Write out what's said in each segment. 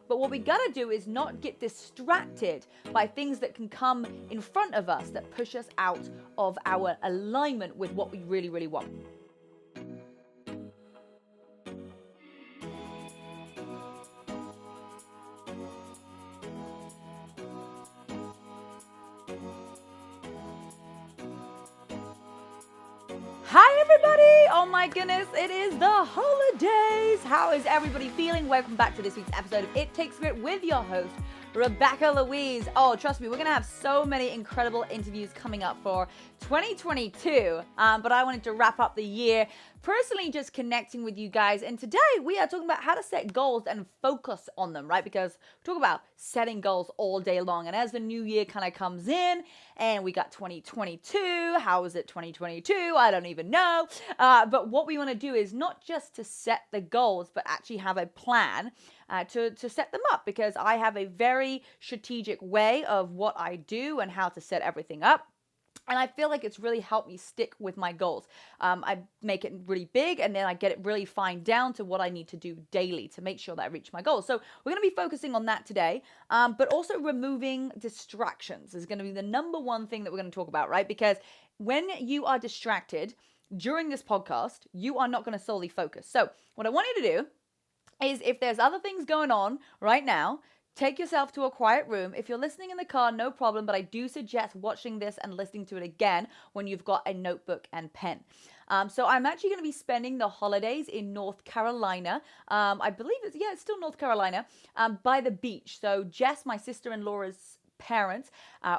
But what we gotta do is not get distracted by things that can come in front of us that push us out of our alignment with what we really, really want. Hi everybody! Oh my goodness, it is the holidays! How is everybody feeling? Welcome back to this week's episode of It Takes Grit with your host, Rebecca Louise. Oh, trust me, we're going to have so many incredible interviews coming up for 2022, but I wanted to wrap up the year personally just connecting with you guys. And today we are talking about how to set goals and focus on them, right? Because we talk about setting goals all day long. And as the new year kind of comes in and we got 2022, how is it 2022? I don't even know. But what we want to do is not just to set the goals, but actually have a plan to set them up, because I have a very strategic way of what I do and how to set everything up. And I feel like it's really helped me stick with my goals. I make it really big and then I get it really fine down to what I need to do daily to make sure that I reach my goals. So we're going to be focusing on that today, but also removing distractions is going to be the number one thing that we're going to talk about, right? Because when you are distracted during this podcast, you are not going to solely focus. So what I want you to do is, if there's other things going on right now, take yourself to a quiet room. If you're listening in the car, no problem, but I do suggest watching this and listening to it again when you've got a notebook and pen. So I'm actually going to be spending the holidays in North Carolina. I believe it's still North Carolina, by the beach. So Jess, my sister-in-law's parents,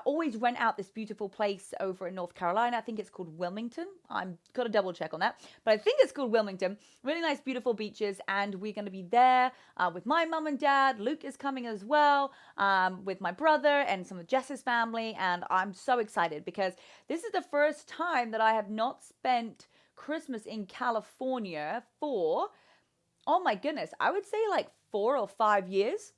always rent out this beautiful place over in North Carolina. I think it's called Wilmington. I'm got to double check on that, but I think it's called Wilmington. Really nice, beautiful beaches, and we're going to be there with my mum and dad. Luke is coming as well, with my brother and some of Jess's family, and I'm so excited because this is the first time that I have not spent Christmas in California for, oh my goodness, I would say like 4 or 5 years.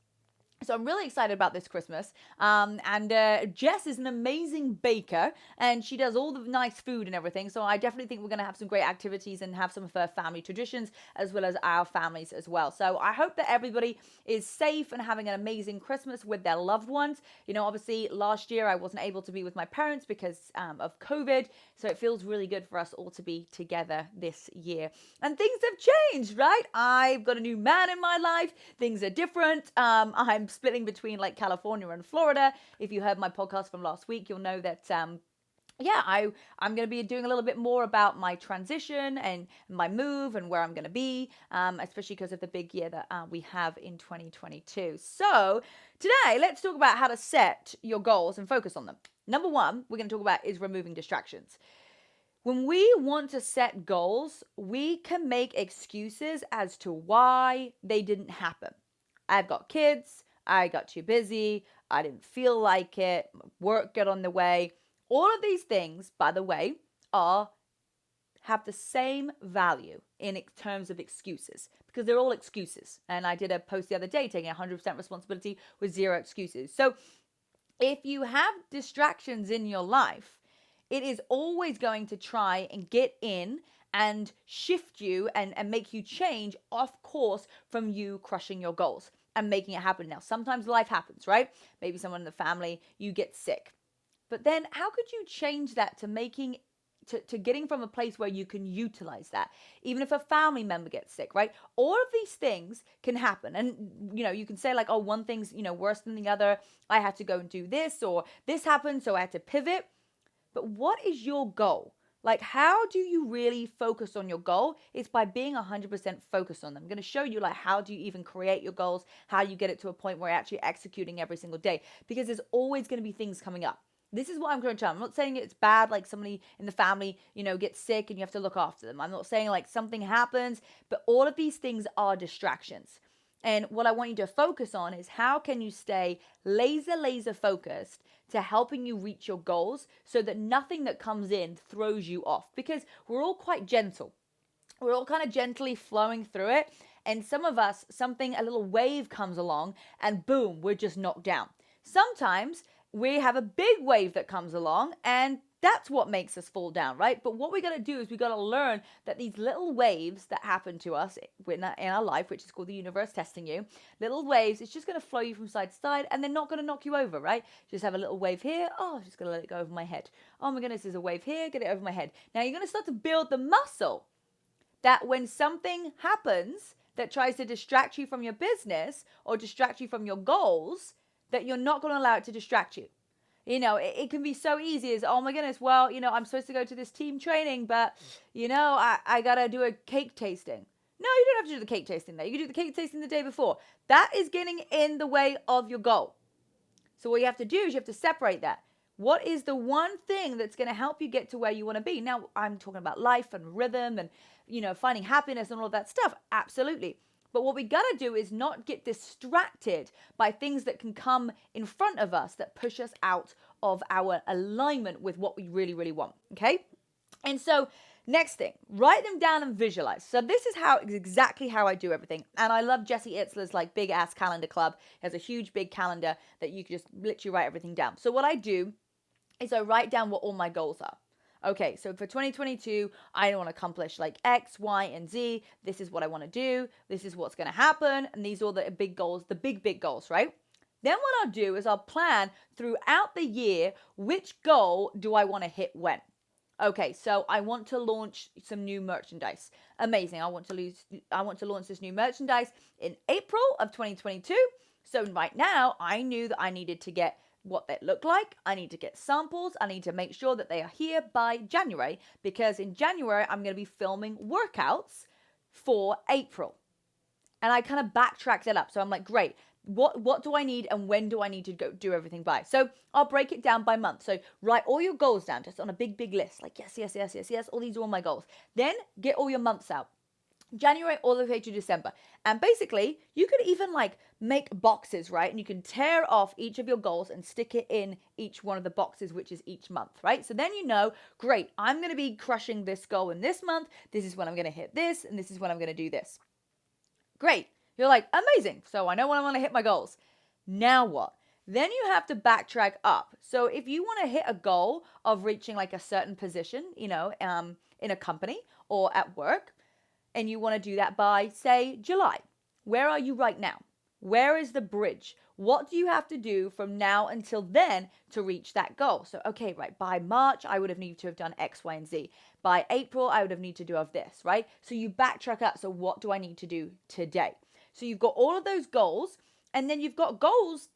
So I'm really excited about this Christmas. Jess is an amazing baker and she does all the nice food and everything. So I definitely think we're going to have some great activities and have some of her family traditions as well as our families as well. So I hope that everybody is safe and having an amazing Christmas with their loved ones. You know, obviously last year I wasn't able to be with my parents because of COVID. So it feels really good for us all to be together this year. And things have changed, right? I've got a new man in my life. Things are different. I'm splitting between like California and Florida. If you heard my podcast from last week, you'll know that I'm going to be doing a little bit more about my transition and my move and where I'm going to be, especially because of the big year that we have in 2022. So today, let's talk about how to set your goals and focus on them. Number one, we're going to talk about is removing distractions. When we want to set goals, we can make excuses as to why they didn't happen. I've got kids. I got too busy. I didn't feel like it. Work got on the way. All of these things, by the way, have the same value in terms of excuses, because they're all excuses. And I did a post the other day taking 100% responsibility with 0 excuses. So if you have distractions in your life, it is always going to try and get in and shift you and make you change off course from you crushing your goals and making it happen. Now, sometimes life happens, right? Maybe someone in the family, you get sick. But then how could you change that to getting from a place where you can utilize that? Even if a family member gets sick, right? All of these things can happen. And, you know, you can say like, oh, one thing's, worse than the other. I had to go and do this, or this happened, so I had to pivot. But what is your goal? Like, how do you really focus on your goal? It's by being 100% focused on them. I'm going to show you, like, how do you even create your goals? How you get it to a point where you're actually executing every single day? Because there's always going to be things coming up. This is what I'm going to tell. I'm not saying it's bad, like somebody in the family, gets sick and you have to look after them. I'm not saying like something happens, but all of these things are distractions. And what I want you to focus on is how can you stay laser focused to helping you reach your goals so that nothing that comes in throws you off, because we're all quite gentle. We're all kind of gently flowing through it. And some of us, a little wave comes along and boom, we're just knocked down. Sometimes we have a big wave that comes along and That's what makes us fall down, right? But what we got to do is we got to learn that these little waves that happen to us in our life, which is called the universe testing you, little waves, it's just going to flow you from side to side, and they're not going to knock you over, right? Just have a little wave here. Oh, I'm just going to let it go over my head. Oh my goodness, there's a wave here. Get it over my head. Now you're going to start to build the muscle that when something happens that tries to distract you from your business or distract you from your goals, that you're not going to allow it to distract you. It can be so easy as, oh my goodness, well, I'm supposed to go to this team training, but, I got to do a cake tasting. No, you don't have to do the cake tasting there. You can do the cake tasting the day before. That is getting in the way of your goal. So what you have to do is you have to separate that. What is the one thing that's going to help you get to where you want to be? Now, I'm talking about life and rhythm and, finding happiness and all of that stuff. Absolutely. But what we got to do is not get distracted by things that can come in front of us that push us out of our alignment with what we really, really want. Okay? And so next thing, write them down and visualize. So this is exactly how I do everything. And I love Jesse Itzler's big ass calendar club. He has a huge big calendar that you can just literally write everything down. So what I do is I write down what all my goals are. Okay, so for 2022, I want to accomplish X, Y, and Z. This is what I want to do. This is what's going to happen. And these are all the big goals, the big goals, right? Then what I'll do is I'll plan throughout the year, which goal do I want to hit when? Okay, so I want to launch some new merchandise. Amazing. I want to launch this new merchandise in April of 2022. So right now, I knew that I needed to get what that looked like. I need to get samples. I need to make sure that they are here by January, because in January, I'm going to be filming workouts for April. And I kind of backtracked that up. So I'm like, great. What do I need and when do I need to go do everything by? So I'll break it down by month. So write all your goals down just on a big list. Yes. All these are all my goals. Then get all your months out. January all the way to December. And basically, you could even make boxes, right? And you can tear off each of your goals and stick it in each one of the boxes, which is each month, right? So then great, I'm going to be crushing this goal in this month. This is when I'm going to hit this, and this is when I'm going to do this. Great. You're like, amazing. So I know when I want to hit my goals. Now what? Then you have to backtrack up. So if you want to hit a goal of reaching a certain position, in a company or at work, and you want to do that by, say, July. Where are you right now? Where is the bridge? What do you have to do from now until then to reach that goal? So, okay, right, by March, I would have needed to have done X, Y, and Z. By April, I would have needed to do of this, right? So you backtrack up. So what do I need to do today? So you've got all of those goals, and then you've got goals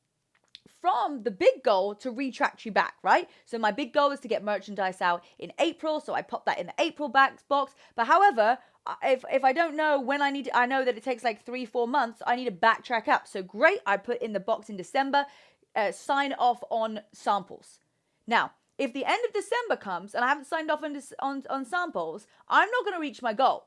from the big goal to retract you back, right? So my big goal is to get merchandise out in April, so I pop that in the April box. But however, if I don't know when I know that it takes 3-4 months, I need to backtrack up. So great, I put in the box in December, sign off on samples. Now, if the end of December comes and I haven't signed off on samples, I'm not going to reach my goal.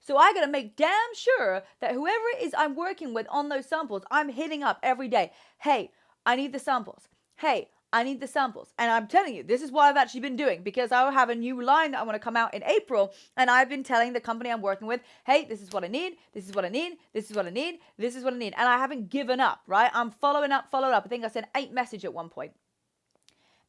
So I got to make damn sure that whoever it is I'm working with on those samples, I'm hitting up every day. Hey, I need the samples. Hey, I need the samples. And I'm telling you, this is what I've actually been doing, because I will have a new line that I want to come out in April. And I've been telling the company I'm working with, hey, this is what I need. This is what I need. This is what I need. This is what I need. And I haven't given up, right? I'm following up. I think I sent 8 messages at one point.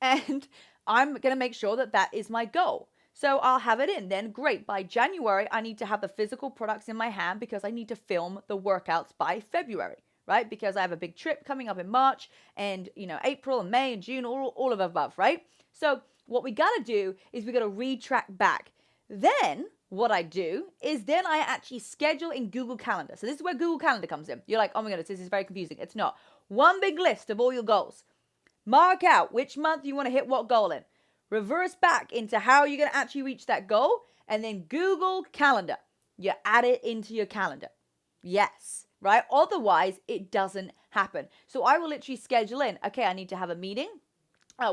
And I'm going to make sure that that is my goal. So I'll have it in. Then great. By January, I need to have the physical products in my hand because I need to film the workouts by February. Right? Because I have a big trip coming up in March and, April and May and June, all of above, right? So what we got to do is we got to retrack back. Then what I do is then I actually schedule in Google Calendar. So this is where Google Calendar comes in. You're like, oh my goodness, this is very confusing. It's not. One big list of all your goals. Mark out which month you want to hit what goal in. Reverse back into how you're going to actually reach that goal. And then Google Calendar. You add it into your calendar. Yes. Right? Otherwise, it doesn't happen. So I will literally schedule in, okay, I need to have a meeting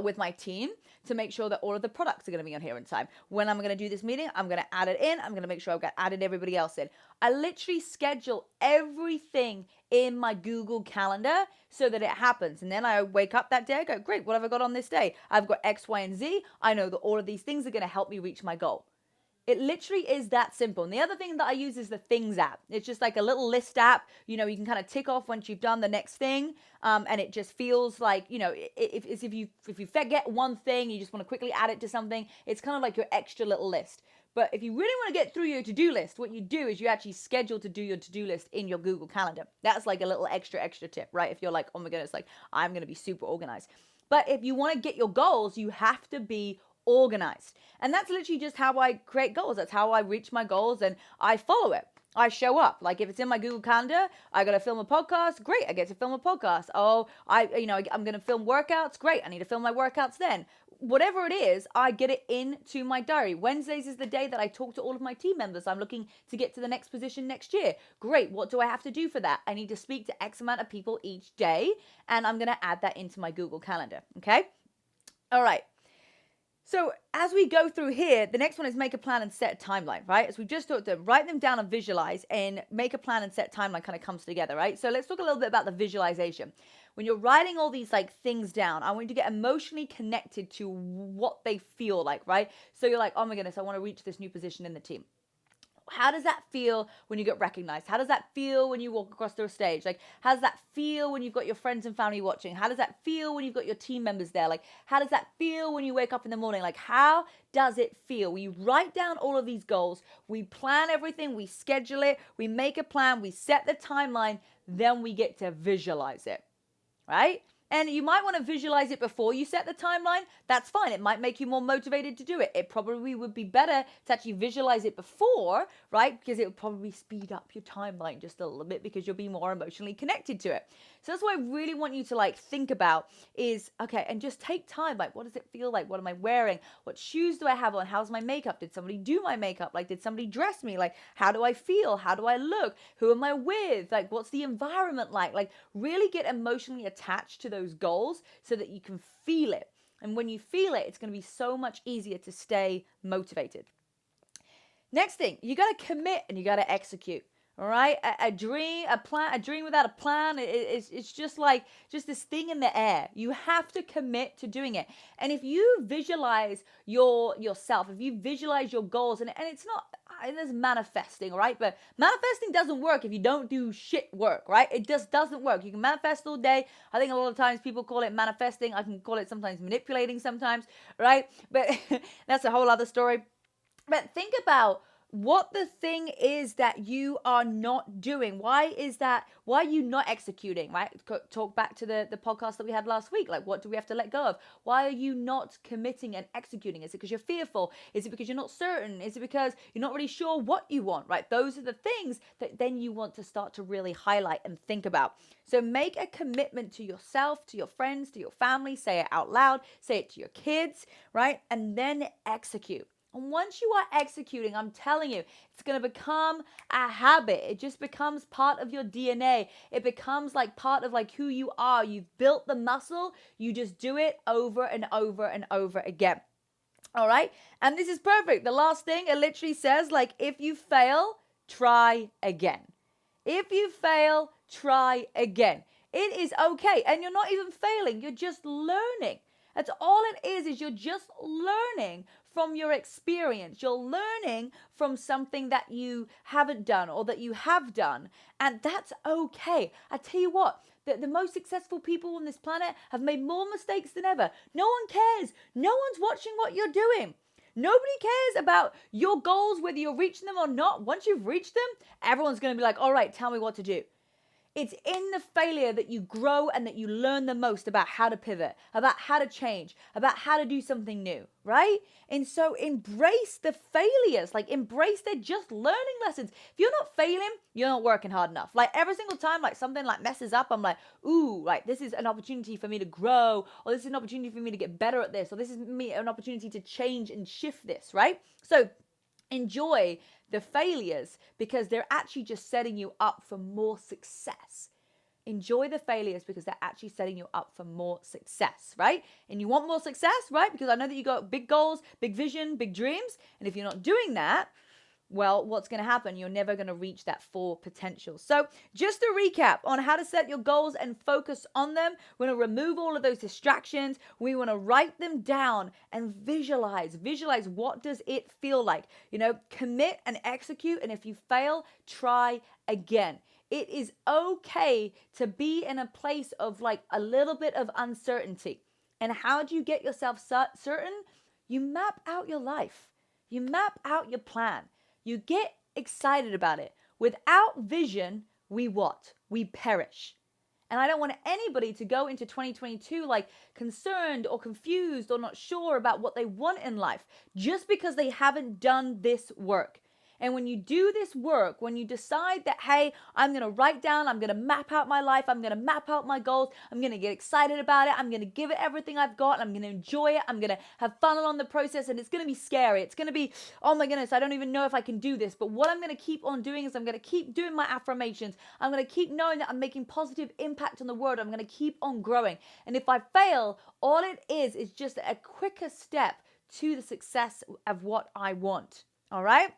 with my team to make sure that all of the products are going to be on here in time. When I'm going to do this meeting, I'm going to add it in. I'm going to make sure I've got added everybody else in. I literally schedule everything in my Google Calendar so that it happens. And then I wake up that day, I go, great, what have I got on this day? I've got X, Y, and Z. I know that all of these things are going to help me reach my goal. It literally is that simple. And the other thing that I use is the Things app. It's just like a little list app. You can kind of tick off once you've done the next thing. And it just feels like, if you forget one thing, you just want to quickly add it to something. It's kind of like your extra little list. But if you really want to get through your to-do list, what you do is you actually schedule to do your to-do list in your Google Calendar. That's like a little extra tip, right? If you're like, oh my goodness, like I'm going to be super organized. But if you want to get your goals, you have to be organized. And that's literally just how I create goals. That's how I reach my goals, and I follow it. I show up. Like if it's in my Google Calendar, I got to film a podcast. Great. I get to film a podcast. Oh, I'm going to film workouts. Great. I need to film my workouts then. Whatever it is, I get it into my diary. Wednesdays is the day that I talk to all of my team members. I'm looking to get to the next position next year. Great. What do I have to do for that? I need to speak to X amount of people each day, and I'm going to add that into my Google Calendar. Okay. All right. So as we go through here, the next one is make a plan and set a timeline, right? As we just talked to, write them down and visualize, and make a plan and set timeline kind of comes together, right? So let's talk a little bit about the visualization. When you're writing all these like things down, I want you to get emotionally connected to what they feel like, right? So you're like, oh my goodness, I want to reach this new position in the team. How does that feel when you get recognized? How does that feel when you walk across the stage? Like, how does that feel when you've got your friends and family watching? How does that feel when you've got your team members there? Like, how does that feel when you wake up in the morning? Like, how does it feel? We write down all of these goals. We plan everything. We schedule it. We make a plan. We set the timeline. Then we get to visualize it, right? And you might want to visualize it before you set the timeline. That's fine. It might make you more motivated to do it. It probably would be better to actually visualize it before, right? Because it would probably speed up your timeline just a little bit because you'll be more emotionally connected to it. So that's what I really want you to like think about is, okay, and just take time. Like, what does it feel like? What am I wearing? What shoes do I have on? How's my makeup? Did somebody do my makeup? Like, did somebody dress me? Like, how do I feel? How do I look? Who am I with? Like, what's the environment like? Like, really get emotionally attached to those goals so that you can feel it. And when you feel it, it's going to be so much easier to stay motivated. Next thing, you got to commit and you got to execute. All right, a dream without a plan, it's just this thing in the air. You have to commit to doing it. And if you visualize yourself, if you visualize your goals, and it's not, there's manifesting, right? But manifesting doesn't work if you don't do shit work, right? It just doesn't work. You can manifest all day. I think a lot of times people call it manifesting. I can call it sometimes manipulating sometimes, right? But that's a whole other story. But think about what the thing is that you are not doing. Why are you not executing, right? Talk back to the podcast that we had last week. Like, what do we have to let go of? Why are you not committing and executing? Is it because you're fearful? Is it because you're not certain? Is it because you're not really sure what you want, right? Those are the things that then you want to start to really highlight and think about. So make a commitment to yourself, to your friends, to your family. Say it out loud. Say it to your kids, right? And then execute. And once you are executing, I'm telling you, it's going to become a habit. It just becomes part of your DNA. It becomes like part of like who you are. You've built the muscle. You just do it over and over and over again. All right. And this is perfect. The last thing, it literally says like, if you fail, try again. If you fail, try again. It is okay. And you're not even failing. You're just learning. That's all it is you're just learning from your experience. You're learning from something that you haven't done or that you have done. And that's okay. I tell you what, the most successful people on this planet have made more mistakes than ever. No one cares. No one's watching what you're doing. Nobody cares about your goals, whether you're reaching them or not. Once you've reached them, everyone's going to be like, all right, tell me what to do. It's in the failure that you grow and that you learn the most about how to pivot, about how to change, about how to do something new, right? And so embrace the failures, like embrace they're just learning lessons. If you're not failing, you're not working hard enough. Like every single time like something like messes up, I'm like, ooh, like this is an opportunity for me to grow, or this is an opportunity for me to get better at this, or this is an opportunity to change and shift this, right? So enjoy the failures because they're actually just setting you up for more success. Enjoy the failures because they're actually setting you up for more success, right? And you want more success, right? Because I know that you got big goals, big vision, big dreams. And if you're not doing that, well, what's going to happen? You're never going to reach that full potential. So just to recap on how to set your goals and focus on them, we're going to remove all of those distractions. We want to write them down and visualize what does it feel like? Commit and execute. And if you fail, try again. It is okay to be in a place of like a little bit of uncertainty. And how do you get yourself certain? You map out your life. You map out your plan. You get excited about it. Without vision, we what? We perish. And I don't want anybody to go into 2022 like concerned or confused or not sure about what they want in life just because they haven't done this work. And when you do this work, when you decide that, hey, I'm going to write down, I'm going to map out my life, I'm going to map out my goals, I'm going to get excited about it, I'm going to give it everything I've got, I'm going to enjoy it, I'm going to have fun along the process, and it's going to be scary. It's going to be, oh my goodness, I don't even know if I can do this. But what I'm going to keep on doing is I'm going to keep doing my affirmations. I'm going to keep knowing that I'm making positive impact on the world. I'm going to keep on growing. And if I fail, all it is just a quicker step to the success of what I want. All right?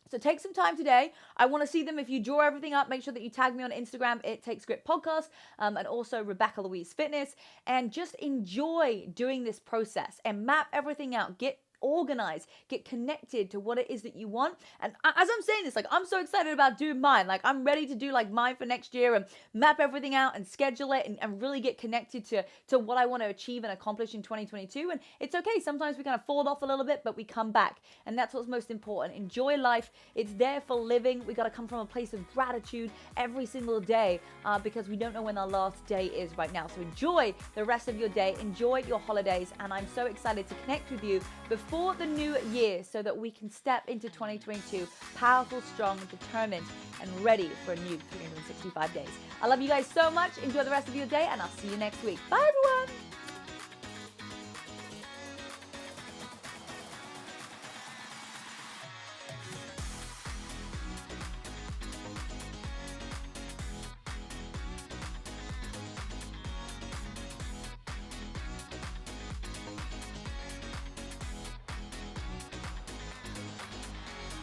So take some time today. I want to see them. If you draw everything up, make sure that you tag me on Instagram, It Takes Grit Podcast, and also Rebecca Louise Fitness, and just enjoy doing this process and map everything out. Get organized, get connected to what it is that you want. And as I'm saying this, like, I'm so excited about doing mine. Like, I'm ready to do like mine for next year and map everything out and schedule it and really get connected to what I want to achieve and accomplish in 2022. And it's okay. Sometimes we kind of fall off a little bit, but we come back. And that's what's most important. Enjoy life. It's there for living. We got to come from a place of gratitude every single day because we don't know when our last day is right now. So enjoy the rest of your day. Enjoy your holidays. And I'm so excited to connect with you before the new year so that we can step into 2022 powerful, strong, determined, and ready for a new 365 days. I love you guys so much. Enjoy the rest of your day, and I'll see you next week. Bye, everyone.